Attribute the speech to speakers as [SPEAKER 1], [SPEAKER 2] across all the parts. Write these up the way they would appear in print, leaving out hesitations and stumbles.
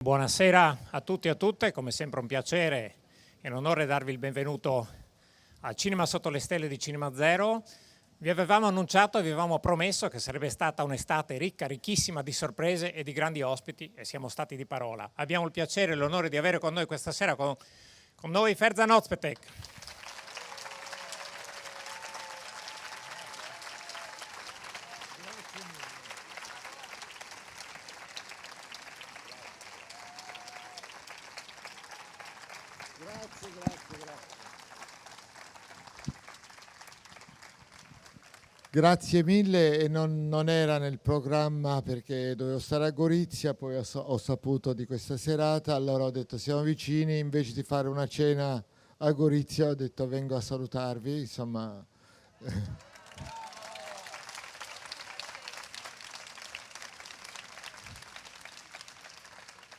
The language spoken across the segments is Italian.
[SPEAKER 1] Buonasera a tutti e a tutte, come sempre un piacere e un onore darvi il benvenuto al Cinema sotto le stelle di Cinema Zero. Vi avevamo annunciato e vi avevamo promesso che sarebbe stata un'estate ricca, ricchissima di sorprese e di grandi ospiti e siamo stati di parola. Abbiamo il piacere e l'onore di avere con noi questa sera con noi Ferzan Özpetek.
[SPEAKER 2] Grazie mille, e non era nel programma perché dovevo stare a Gorizia, poi ho saputo di questa serata, allora ho detto siamo vicini, invece di fare una cena a Gorizia ho detto vengo a salutarvi, insomma.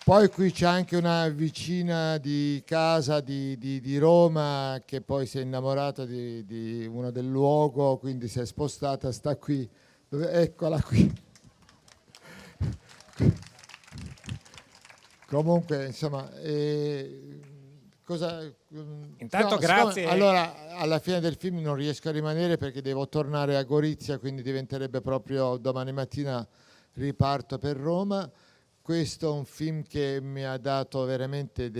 [SPEAKER 2] Poi qui c'è anche una vicina di casa di Roma che poi si è innamorata di uno del luogo, quindi si è spostata, sta qui. Eccola qui. Comunque, insomma,
[SPEAKER 1] Intanto
[SPEAKER 2] no,
[SPEAKER 1] grazie.
[SPEAKER 2] allora, alla fine del film non riesco a rimanere perché devo tornare a Gorizia, quindi diventerebbe proprio domani mattina riparto per Roma. Questo è un film che mi ha dato veramente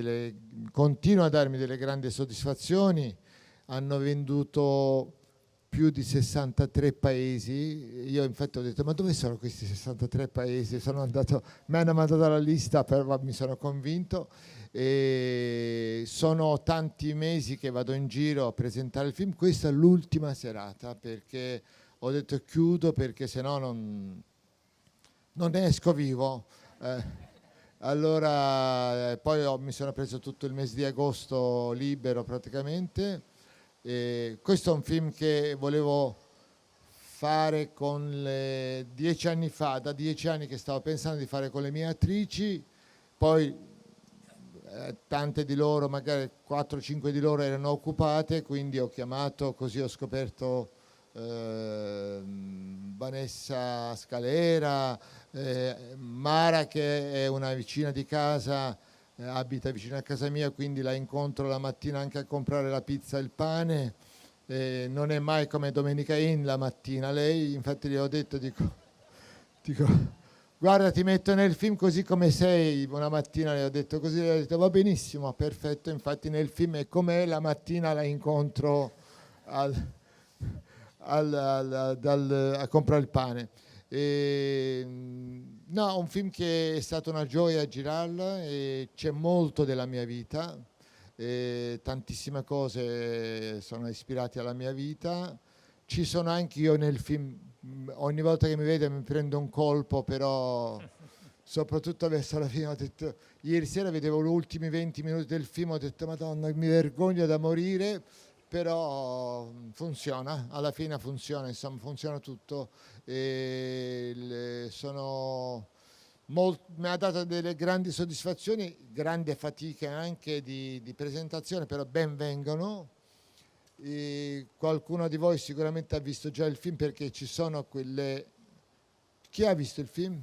[SPEAKER 2] continua a darmi delle grandi soddisfazioni. Hanno venduto più di 63 paesi. Io infatti ho detto, ma dove sono questi 63 paesi? Mi hanno mandato la lista, però mi sono convinto. E sono tanti mesi che vado in giro a presentare il film. Questa è l'ultima serata perché ho detto chiudo perché sennò non esco vivo. Allora, poi mi sono preso tutto il mese di agosto libero praticamente. Questo è un film che volevo fare da 10 anni che stavo pensando di fare con le mie attrici, poi tante di loro, magari 4-5 di loro erano occupate, quindi ho chiamato, così ho scoperto Vanessa Scalera, Mara che è una vicina di casa, abita vicino a casa mia, quindi la incontro la mattina anche a comprare la pizza e il pane. Non è mai come Domenica In la mattina lei, infatti le ho detto, dico guarda ti metto nel film così come sei, una mattina le ho detto così, le ho detto va benissimo, perfetto, infatti nel film è com'è, la mattina la incontro a comprare il pane. No, un film che è stata una gioia girarla, e c'è molto della mia vita, tantissime cose sono ispirate alla mia vita, ci sono anche io nel film, ogni volta che mi vede mi prendo un colpo, però soprattutto verso la fine ho detto, ieri sera vedevo gli ultimi 20 minuti del film, ho detto Madonna mi vergogno da morire, però funziona, alla fine funziona, insomma funziona tutto. Mi ha dato delle grandi soddisfazioni, grandi fatiche anche di presentazione, però ben vengano. Qualcuno di voi sicuramente ha visto già il film perché ci sono quelle... Chi ha visto il film?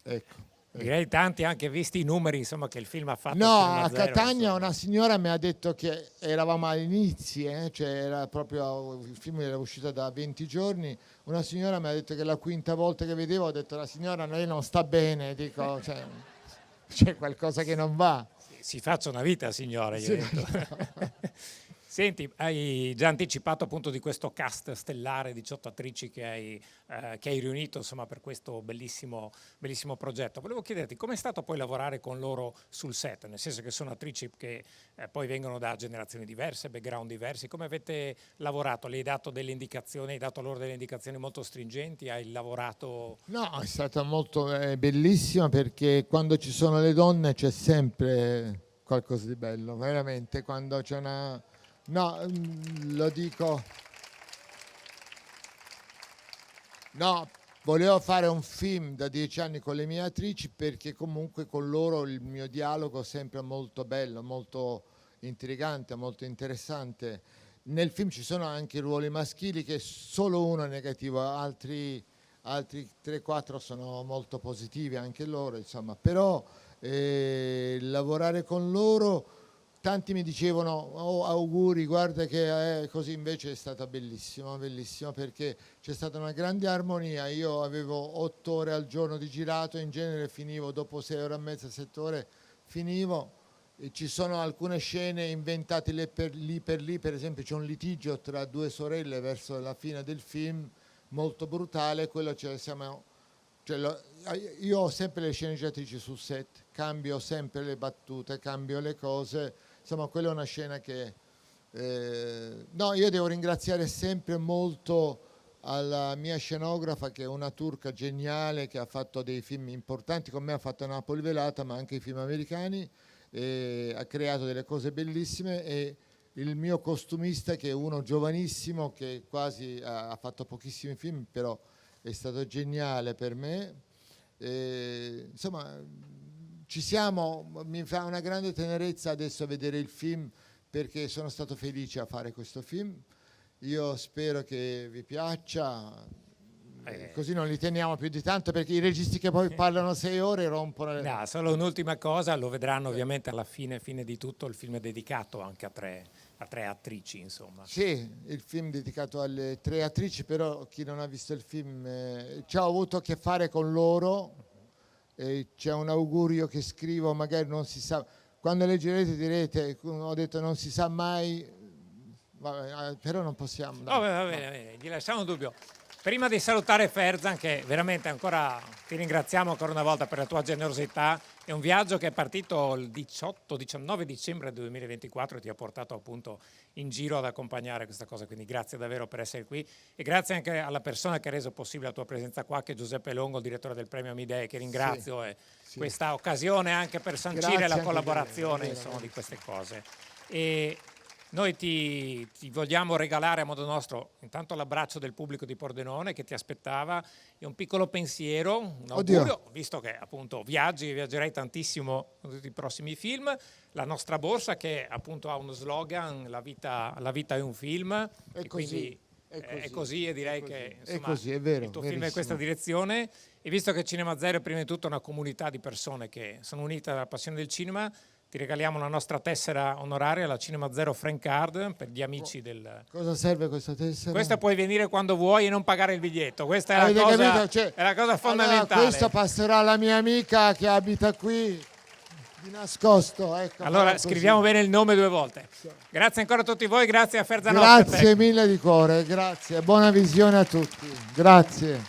[SPEAKER 2] Ecco.
[SPEAKER 1] Direi tanti anche visti i numeri insomma, che il film ha fatto
[SPEAKER 2] No,
[SPEAKER 1] a Cinema
[SPEAKER 2] a
[SPEAKER 1] Zero.
[SPEAKER 2] Catania
[SPEAKER 1] Insomma.
[SPEAKER 2] una signora mi ha detto che eravamo agli inizi, cioè era proprio, il film era uscito da 20 giorni, una signora mi ha detto che la quinta volta che vedevo ho detto la signora lei non sta bene, dico, cioè, c'è qualcosa che non va.
[SPEAKER 1] Si faccia una vita, signore.
[SPEAKER 2] Sì.
[SPEAKER 1] Senti, hai già anticipato appunto di questo cast stellare, 18 attrici che hai riunito insomma, per questo bellissimo progetto. Volevo chiederti com'è stato poi lavorare con loro sul set, nel senso che sono attrici che poi vengono da generazioni diverse, background diversi. Come avete lavorato? Le hai dato delle indicazioni, hai dato loro delle indicazioni molto stringenti? Hai lavorato...
[SPEAKER 2] No, è stata molto bellissima perché quando ci sono le donne c'è sempre qualcosa di bello, veramente, quando c'è una... No, lo dico... No, volevo fare un film da 10 anni con le mie attrici perché comunque con loro il mio dialogo è sempre molto bello, molto intrigante, molto interessante. Nel film ci sono anche ruoli maschili che solo uno è negativo, altri altri 3-4 sono molto positivi anche loro, insomma, però lavorare con loro, tanti mi dicevano oh, auguri, guarda che così, invece è stata bellissima, bellissima, perché c'è stata una grande armonia. Io avevo 8 ore al giorno di girato, in genere finivo dopo 6 ore e mezza, 7 ore, finivo. E ci sono alcune scene inventate lì per lì, per esempio c'è un litigio tra 2 sorelle verso la fine del film, molto brutale, quello io ho sempre le sceneggiatrici sul set, cambio sempre le battute, cambio le cose, insomma quella è una scena che... no, io devo ringraziare sempre molto alla mia scenografa, che è una turca geniale, che ha fatto dei film importanti, con me ha fatto Napoli Velata, ma anche i film americani, ha creato delle cose bellissime, e il mio costumista, che è uno giovanissimo, che quasi ha fatto pochissimi film, però è stato geniale per me. Insomma, ci siamo, mi fa una grande tenerezza adesso vedere il film, perché sono stato felice a fare questo film. Io spero che vi piaccia. Così non li teniamo più di tanto, perché i registi che poi parlano 6 ore rompono le...
[SPEAKER 1] No, solo un'ultima cosa, lo vedranno ovviamente alla fine di tutto, il film è dedicato anche a tre attrici, insomma.
[SPEAKER 2] Sì, il film dedicato alle 3 attrici, però chi non ha visto il film, ci ho avuto a che fare con loro, c'è un augurio che scrivo, magari non si sa, quando leggerete direte, ho detto non si sa mai, però non possiamo.
[SPEAKER 1] No, va bene, gli lasciamo un dubbio. Prima di salutare Ferzan, che veramente ancora ti ringraziamo ancora una volta per la tua generosità, è un viaggio che è partito il 18-19 dicembre 2024 e ti ha portato appunto in giro ad accompagnare questa cosa, quindi grazie davvero per essere qui, e grazie anche alla persona che ha reso possibile la tua presenza qua, che è Giuseppe Longo, il direttore del Premio Amidei, che ringrazio, e questa occasione anche per sancire la collaborazione, insomma, di queste cose. E noi ti vogliamo regalare a modo nostro intanto l'abbraccio del pubblico di Pordenone che ti aspettava, e un piccolo pensiero, un augurio, visto che appunto viaggerai tantissimo con tutti i prossimi film, la nostra borsa che appunto ha uno slogan, la vita è un film, e quindi è così, e direi che insomma,
[SPEAKER 2] è così, è vero,
[SPEAKER 1] il tuo film è in questa direzione, e visto che Cinema Zero è prima di tutto una comunità di persone che sono unite dalla passione del cinema, ti regaliamo la nostra tessera onoraria, la Cinema Zero Friend Card, per gli amici del...
[SPEAKER 2] Cosa serve questa tessera?
[SPEAKER 1] Questa puoi venire quando vuoi e non pagare il biglietto, questa è la cosa fondamentale.
[SPEAKER 2] Allora, questo passerà alla mia amica che abita qui, di nascosto. Ecco,
[SPEAKER 1] allora scriviamo bene il nome 2 volte. Grazie ancora a tutti voi, grazie a Ferzan.
[SPEAKER 2] Grazie mille di cuore, grazie, buona visione a tutti. Grazie.